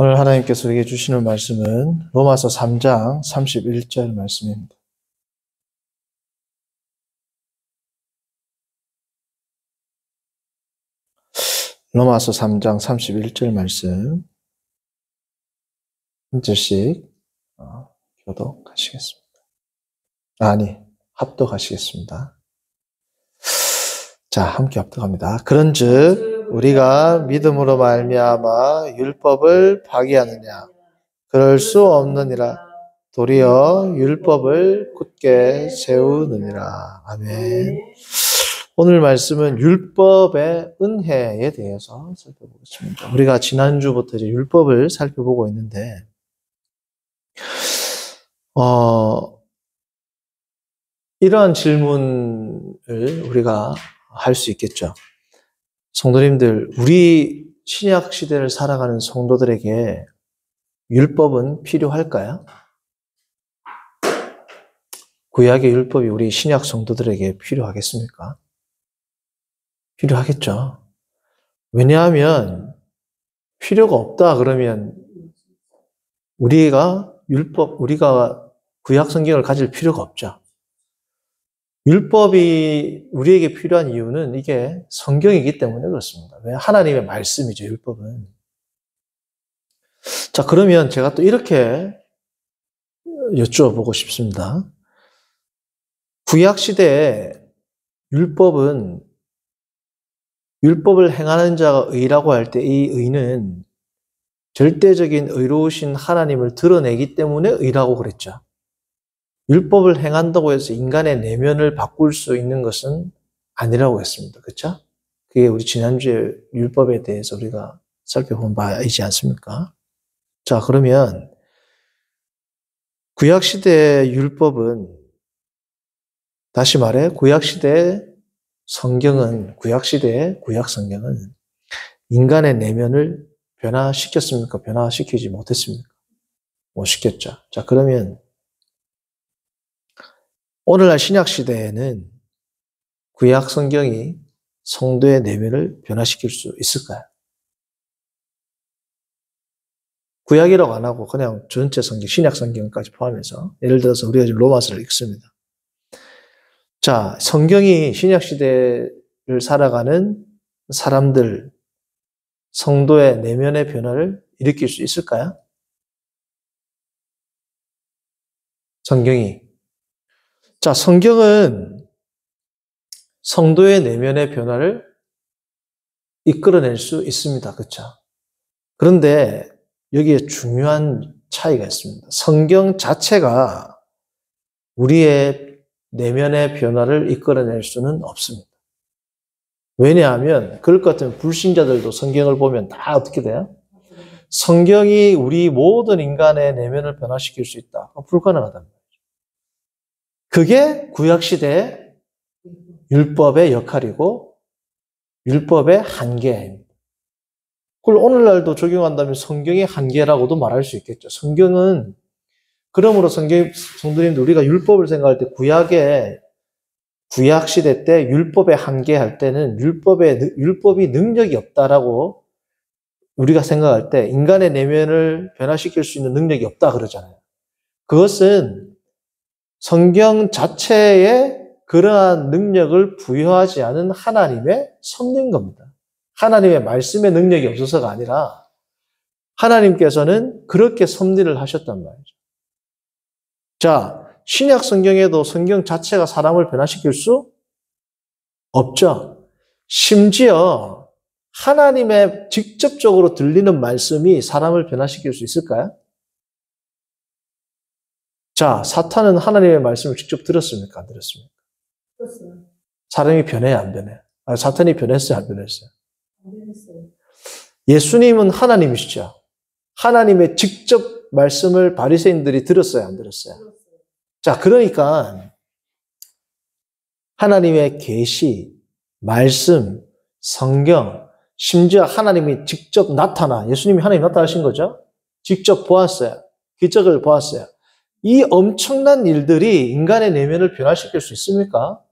오늘 하나님께서 우리에게 주시는 말씀은 로마서 3장 31절 말씀입니다. 로마서 3장 31절 말씀 한 절씩 교독하시겠습니다. 합독하시겠습니다. 자, 함께 합독합니다. 그런즉 우리가 믿음으로 말미암아 율법을 파기하느냐? 그럴 수 없느니라. 도리어 율법을 굳게 세우느니라. 아멘. 오늘 말씀은 율법의 은혜에 대해서 살펴보겠습니다. 우리가 지난주부터 이제 율법을 살펴보고 있는데, 이러한 질문을 우리가 할 수 있겠죠. 성도님들, 우리 신약 시대를 살아가는 성도들에게 율법은 필요할까요? 구약의 율법이 우리 신약 성도들에게 필요하겠습니까? 필요하겠죠. 왜냐하면 필요가 없다 그러면 우리가 구약 성경을 가질 필요가 없죠. 율법이 우리에게 필요한 이유는 이게 성경이기 때문에 그렇습니다. 왜? 하나님의 말씀이죠, 율법은. 자, 그러면 제가 또 이렇게 여쭈어보고 싶습니다. 구약시대에 율법을 행하는 자가 의라고 할 때 이 의는 절대적인 의로우신 하나님을 드러내기 때문에 의라고 그랬죠. 율법을 행한다고 해서 인간의 내면을 바꿀 수 있는 것은 아니라고 했습니다. 그렇죠? 그게 우리 지난주에 율법에 대해서 우리가 살펴본 바이지 않습니까? 자, 그러면 구약시대의 율법은, 다시 말해 구약시대의 구약 성경은 인간의 내면을 변화시켰습니까? 변화시키지 못했습니까? 못 시켰죠. 자, 그러면 오늘날 신약 시대에는 구약 성경이 성도의 내면을 변화시킬 수 있을까요? 구약이라고 안 하고 그냥 전체 성경, 신약 성경까지 포함해서, 예를 들어서 우리가 지금 로마서를 읽습니다. 자, 성경이 신약 시대를 살아가는 사람들, 성도의 내면의 변화를 일으킬 수 있을까요? 성경이. 자, 성경은 성도의 내면의 변화를 이끌어낼 수 있습니다. 그렇죠? 그런데 여기에 중요한 차이가 있습니다. 성경 자체가 우리의 내면의 변화를 이끌어낼 수는 없습니다. 왜냐하면 그럴 것 같으면 불신자들도 성경을 보면 다 어떻게 돼요? 성경이 우리 모든 인간의 내면을 변화시킬 수 있다. 불가능하단 말이에요. 그게 구약시대의 율법의 역할이고 율법의 한계입니다. 그걸 오늘날도 적용한다면 성경의 한계라고도 말할 수 있겠죠. 성경은, 그러므로 성도님들, 우리가 율법을 생각할 때 구약시대 때 율법의 한계 할 때는 율법이 능력이 없다라고 우리가 생각할 때, 인간의 내면을 변화시킬 수 있는 능력이 없다 그러잖아요. 그것은 성경 자체에 그러한 능력을 부여하지 않은 하나님의 섭리인 겁니다. 하나님의 말씀의 능력이 없어서가 아니라 하나님께서는 그렇게 섭리를 하셨단 말이죠. 자, 신약 성경에도 성경 자체가 사람을 변화시킬 수 없죠. 심지어 하나님의 직접적으로 들리는 말씀이 사람을 변화시킬 수 있을까요? 자, 사탄은 하나님의 말씀을 직접 들었습니까? 안 들었습니까? 들었어요. 사람이 변해요, 안 변해요? 사탄이 변했어요, 안 변했어요? 안 변했어요. 예수님은 하나님이시죠. 하나님의 직접 말씀을 바리새인들이 들었어요, 안 들었어요? 들었어요. 자, 그러니까 하나님의 계시, 말씀, 성경, 심지어 하나님이 직접 예수님이 하나님 나타나신 거죠. 직접 보았어요. 기적을 보았어요. 이 엄청난 일들이 인간의 내면을 변화시킬 수 있습니까?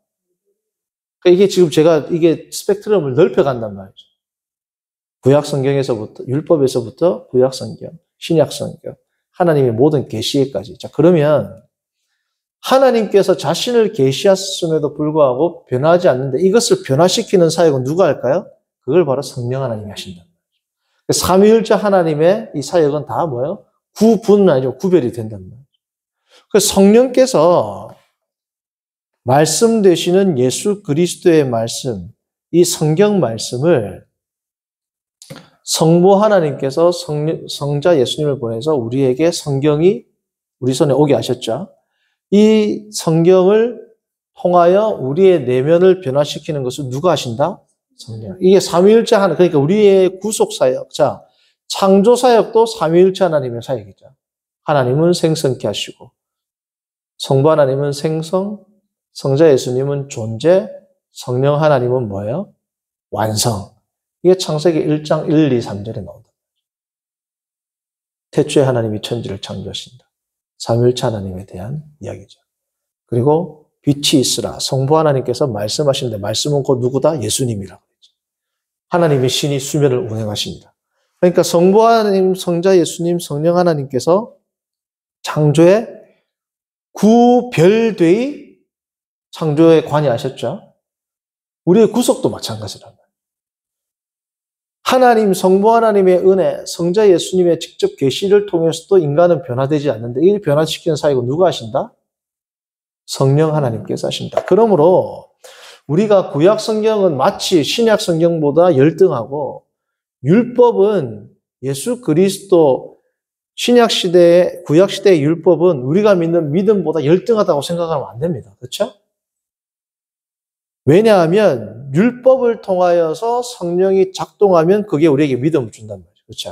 이게 지금 제가 이게 스펙트럼을 넓혀간단 말이죠. 구약 성경에서부터, 율법에서부터 구약 성경, 신약 성경, 하나님의 모든 계시에까지. 자, 그러면 하나님께서 자신을 계시하셨음에도 불구하고 변하지 않는데 이것을 변화시키는 사역은 누가 할까요? 그걸 바로 성령 하나님이 하신다. 삼위일체 하나님의 이 사역은 다 뭐예요? 구분은 아니죠. 구별이 된단 말이에요. 그래서 성령께서 말씀 되시는 예수 그리스도의 말씀, 이 성경 말씀을 성부 하나님께서 성자 예수님을 보내서 우리에게 성경이 우리 손에 오게 하셨죠. 이 성경을 통하여 우리의 내면을 변화시키는 것을 누가 하신다? 성령. 이게 삼위일체 하나님, 그러니까 우리의 구속 사역. 자, 창조 사역도 삼위일체 하나님의 사역이죠. 하나님은 생성케 하시고, 성부 하나님은 생성, 성자 예수님은 존재, 성령 하나님은 뭐예요? 완성. 이게 창세기 1장 1, 2, 3절에 나온다. 태초에 하나님이 천지를 창조하신다. 삼위일체 하나님에 대한 이야기죠. 그리고 빛이 있으라. 성부 하나님께서 말씀하시는데 말씀은 곧 누구다? 예수님이라고 했죠. 하나님의 신이 수면을 운행하십니다. 그러니까 성부 하나님, 성자 예수님, 성령 하나님께서 창조에 구별되이 창조에 관여하셨죠. 우리의 구속도 마찬가지란 말이에요. 하나님, 성부 하나님의 은혜, 성자 예수님의 직접 계시를 통해서도 인간은 변화되지 않는데 이 변화시키는 사역은 누가 하신다? 성령 하나님께서 하신다. 그러므로 우리가 구약 성경은 마치 신약 성경보다 열등하고 율법은 예수 그리스도 신약 시대의 구약 시대의 율법은 우리가 믿는 믿음보다 열등하다고 생각하면 안 됩니다. 그렇죠? 왜냐하면 율법을 통하여서 성령이 작동하면 그게 우리에게 믿음을 준단 말이에요. 그렇죠?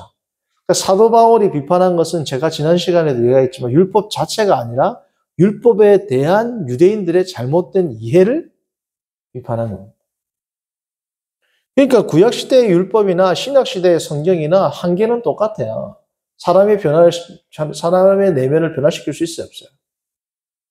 그러니까 사도 바울이 비판한 것은 제가 지난 시간에도 얘기했지만 율법 자체가 아니라 율법에 대한 유대인들의 잘못된 이해를 비판한 겁니다. 그러니까 구약 시대의 율법이나 신약 시대의 성경이나 한계는 똑같아요. 사람의 내면을 변화시킬 수 있어요, 없어요?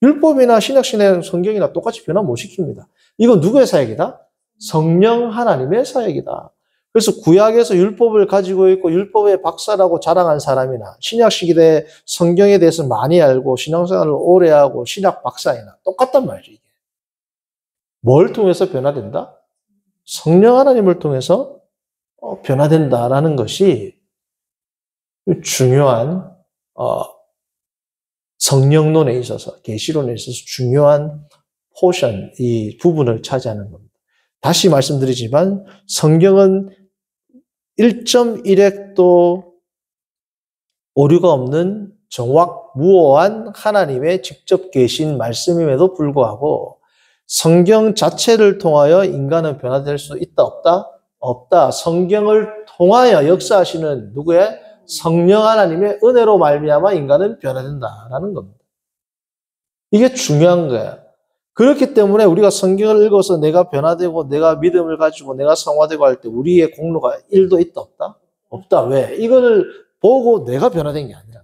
율법이나 신약 시대의 성경이나 똑같이 변화 못 시킵니다. 이건 누구의 사역이다? 성령 하나님의 사역이다. 그래서 구약에서 율법을 가지고 있고 율법의 박사라고 자랑한 사람이나 신약 시대의 성경에 대해서 많이 알고 신앙생활을 오래 하고 신약 박사이나 똑같단 말이죠. 이게. 뭘 통해서 변화된다? 성령 하나님을 통해서 변화된다라는 것이 중요한 성령론에 있어서 계시론에 있어서 중요한 포션, 이 부분을 차지하는 겁니다. 다시 말씀드리지만 성경은 1.1획도 오류가 없는 정확무오한 하나님의 직접 계신 말씀임에도 불구하고 성경 자체를 통하여 인간은 변화될 수 있다, 없다? 없다. 성경을 통하여 역사하시는 누구의? 성령 하나님의 은혜로 말미암아 인간은 변화된다라는 겁니다. 이게 중요한 거예요. 그렇기 때문에 우리가 성경을 읽어서 내가 변화되고 내가 믿음을 가지고 내가 성화되고 할 때 우리의 공로가 1도 있다, 없다? 없다. 왜? 이거를 보고 내가 변화된 게 아니라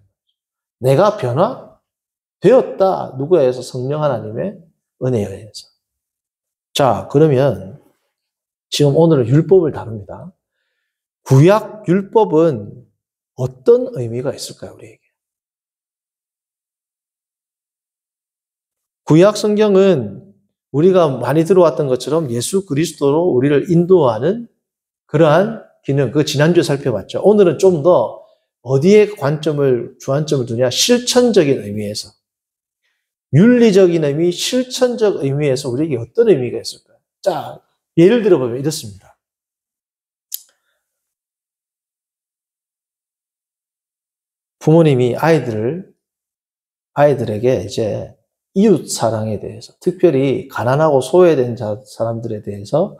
내가 변화되었다. 누구에 의해서? 성령 하나님의 은혜에 의해서. 자, 그러면 지금 오늘은 율법을 다룹니다. 구약 율법은 어떤 의미가 있을까요, 우리에게? 구약 성경은 우리가 많이 들어왔던 것처럼 예수 그리스도로 우리를 인도하는 그러한 기능, 그 지난주에 살펴봤죠. 오늘은 좀 더 어디에 주안점을 두냐? 실천적인 의미에서. 윤리적인 의미, 실천적 의미에서 우리에게 어떤 의미가 있을까요? 자, 예를 들어보면 이렇습니다. 부모님이 아이들에게 이제 이웃 사랑에 대해서, 특별히 가난하고 소외된 사람들에 대해서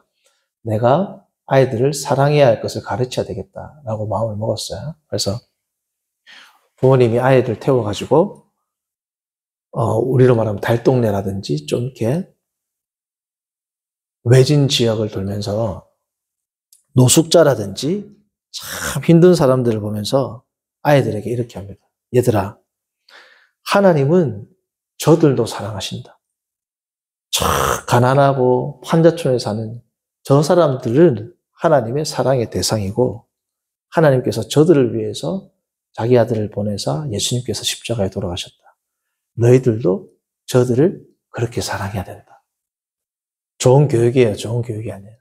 내가 아이들을 사랑해야 할 것을 가르쳐야 되겠다라고 마음을 먹었어요. 그래서 부모님이 아이들 태워가지고, 우리로 말하면 달동네라든지 좀 이렇게 외진 지역을 돌면서 노숙자라든지 참 힘든 사람들을 보면서 아이들에게 이렇게 합니다. 얘들아, 하나님은 저들도 사랑하신다. 참 가난하고 환자촌에 사는 저 사람들은 하나님의 사랑의 대상이고 하나님께서 저들을 위해서 자기 아들을 보내사 예수님께서 십자가에 돌아가셨다. 너희들도 저들을 그렇게 사랑해야 된다. 좋은 교육이에요. 좋은 교육이 아니에요.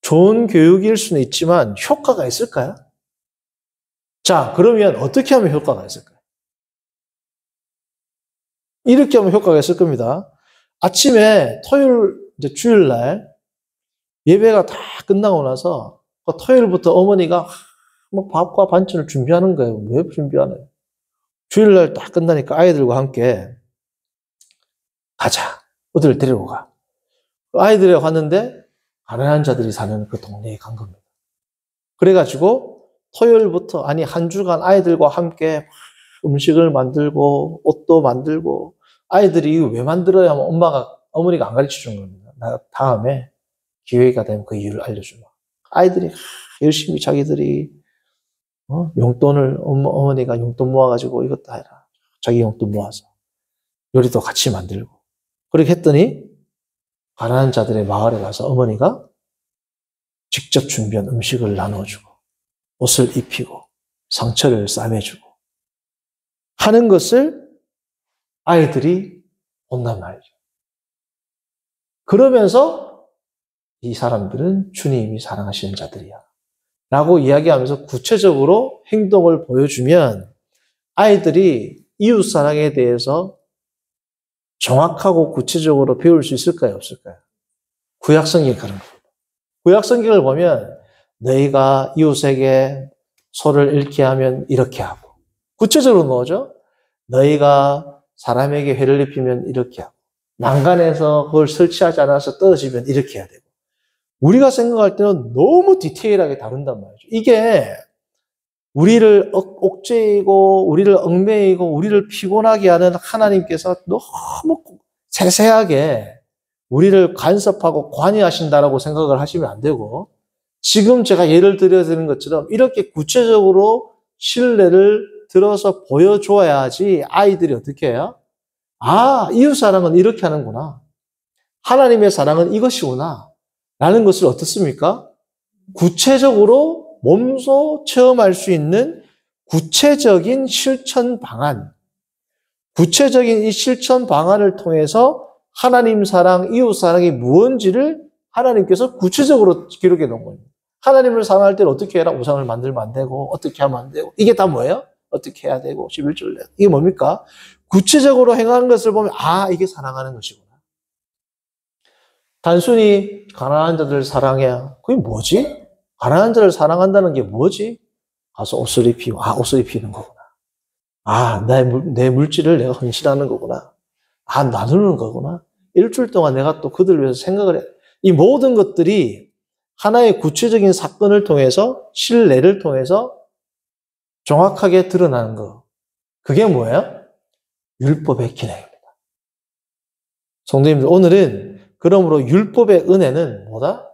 좋은 교육일 수는 있지만 효과가 있을까요? 자, 그러면 어떻게 하면 효과가 있을까요? 이렇게 하면 효과가 있을 겁니다. 아침에 토요일, 이제 주일날 예배가 다 끝나고 나서 토요일부터 어머니가 뭐 밥과 반찬을 준비하는 거예요. 왜 준비하나요? 주일날 딱 끝나니까 아이들과 함께 가자. 어디를 데리고 가. 아이들이 갔는데 가난한 자들이 사는 그 동네에 간 겁니다. 그래가지고 토요일부터 아니 한 주간 아이들과 함께 음식을 만들고 옷도 만들고 아이들이 이거 왜 만들어야 하면 어머니가 안 가르쳐 준 겁니다. 나 다음에 기회가 되면 그 이유를 알려주마. 아이들이 열심히 자기들이 용돈을 어머니가 용돈 모아가지고 이것도 해라. 자기 용돈 모아서 요리도 같이 만들고 그렇게 했더니 가난한 자들의 마을에 가서 어머니가 직접 준비한 음식을 나눠주고 옷을 입히고 상처를 싸매주고 하는 것을 아이들이 본단 말이죠. 그러면서 이 사람들은 주님이 사랑하시는 자들이야 라고 이야기하면서 구체적으로 행동을 보여주면 아이들이 이웃사랑에 대해서 정확하고 구체적으로 배울 수 있을까요? 없을까요? 구약성경이 그런 겁니다. 구약성경을 보면 너희가 이웃에게 소를 잃게 하면 이렇게 하고 구체적으로 뭐죠? 너희가 사람에게 해를 입히면 이렇게 하고 난간에서 그걸 설치하지 않아서 떨어지면 이렇게 해야 되고 우리가 생각할 때는 너무 디테일하게 다룬단 말이죠. 이게 우리를 옥죄이고 우리를 얽매이고 우리를 피곤하게 하는 하나님께서 너무 세세하게 우리를 간섭하고 관여하신다라고 생각을 하시면 안 되고 지금 제가 예를 들어드린 것처럼 이렇게 구체적으로 신뢰를 들어서 보여줘야지 아이들이 어떻게 해요? 아, 이웃사랑은 이렇게 하는구나. 하나님의 사랑은 이것이구나. 라는 것을 어떻습니까? 구체적으로 몸소 체험할 수 있는 구체적인 실천 방안, 구체적인 이 실천 방안을 통해서 하나님 사랑, 이웃 사랑이 무엇인지를 하나님께서 구체적으로 기록해 놓은 겁니다. 하나님을 사랑할 때는 어떻게 해라? 우상을 만들면 안 되고, 어떻게 하면 안 되고, 이게 다 뭐예요? 어떻게 해야 되고, 11절 내. 이게 뭡니까? 구체적으로 행하는 것을 보면, 아, 이게 사랑하는 것이구나. 단순히 가난한 자들을 사랑해야, 그게 뭐지? 가난한 자를 사랑한다는 게 뭐지? 가서 옷을 입히고, 아, 옷을 입히는 거구나. 아, 내 물질을 내가 헌신하는 거구나. 아, 나누는 거구나. 일주일 동안 내가 또 그들을 위해서 생각을 해. 이 모든 것들이 하나의 구체적인 사건을 통해서, 신뢰를 통해서 정확하게 드러나는 거. 그게 뭐예요? 율법의 기능입니다. 성도님들, 오늘은 그러므로 율법의 은혜는 뭐다?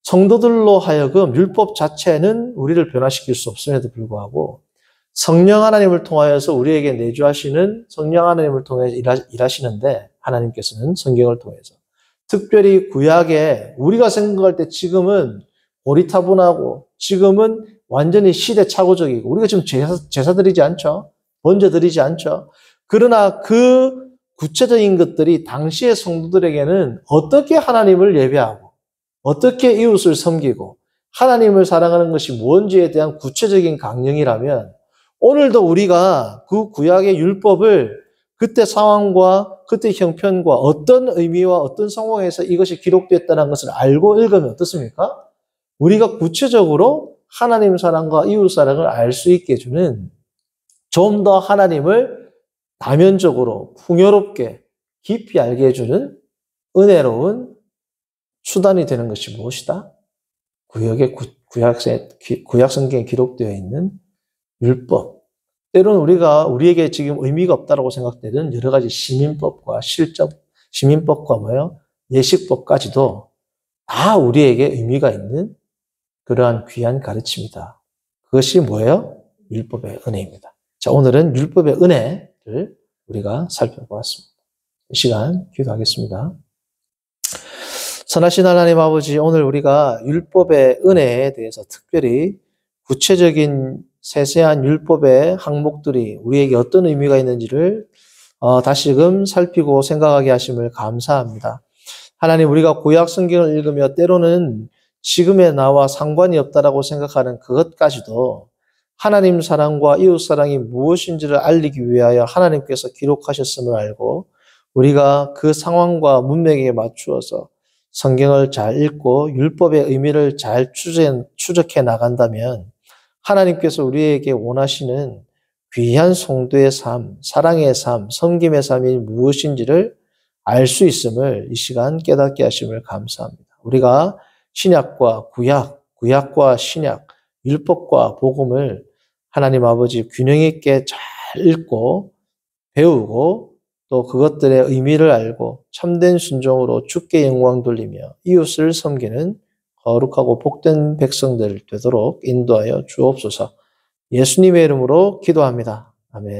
성도들로 하여금 율법 자체는 우리를 변화시킬 수 없음에도 불구하고 성령 하나님을 통하여서 우리에게 내주하시는 성령 하나님을 통해 일하시는데 하나님께서는 성경을 통해서 특별히 구약에 우리가 생각할 때 지금은 고리타분하고 지금은 완전히 시대착오적이고 우리가 지금 제사 드리지 않죠? 번제 드리지 않죠? 그러나 그 구체적인 것들이 당시의 성도들에게는 어떻게 하나님을 예배하고 어떻게 이웃을 섬기고 하나님을 사랑하는 것이 무엇인지에 대한 구체적인 강령이라면 오늘도 우리가 그 구약의 율법을 그때 상황과 그때 형편과 어떤 의미와 어떤 상황에서 이것이 기록됐다는 것을 알고 읽으면 어떻습니까? 우리가 구체적으로 하나님 사랑과 이웃 사랑을 알 수 있게 해주는 좀 더 하나님을 다면적으로 풍요롭게 깊이 알게 해주는 은혜로운 수단이 되는 것이 무엇이다? 구약 성경에 기록되어 있는 율법. 때로는 우리에게 지금 의미가 없다라고 생각되는 여러 가지 시민법과 시민법과 예식법까지도 다 우리에게 의미가 있는 그러한 귀한 가르침이다. 그것이 뭐예요? 율법의 은혜입니다. 자, 오늘은 율법의 은혜를 우리가 살펴보았습니다. 이 시간 기도하겠습니다. 선하신 하나님 아버지, 오늘 우리가 율법의 은혜에 대해서 특별히 구체적인 세세한 율법의 항목들이 우리에게 어떤 의미가 있는지를 다시금 살피고 생각하게 하심을 감사합니다. 하나님, 우리가 구약 성경을 읽으며 때로는 지금의 나와 상관이 없다라고 생각하는 그것까지도 하나님 사랑과 이웃 사랑이 무엇인지를 알리기 위하여 하나님께서 기록하셨음을 알고 우리가 그 상황과 문맥에 맞추어서 성경을 잘 읽고 율법의 의미를 잘 추적해 나간다면 하나님께서 우리에게 원하시는 귀한 성도의 삶, 사랑의 삶, 섬김의 삶이 무엇인지를 알 수 있음을 이 시간 깨닫게 하심을 감사합니다. 우리가 신약과 구약, 구약과 신약, 율법과 복음을 하나님 아버지 균형 있게 잘 읽고 배우고 또 그것들의 의미를 알고 참된 순종으로 주께 영광 돌리며 이웃을 섬기는 거룩하고 복된 백성들 되도록 인도하여 주옵소서. 예수님의 이름으로 기도합니다. 아멘.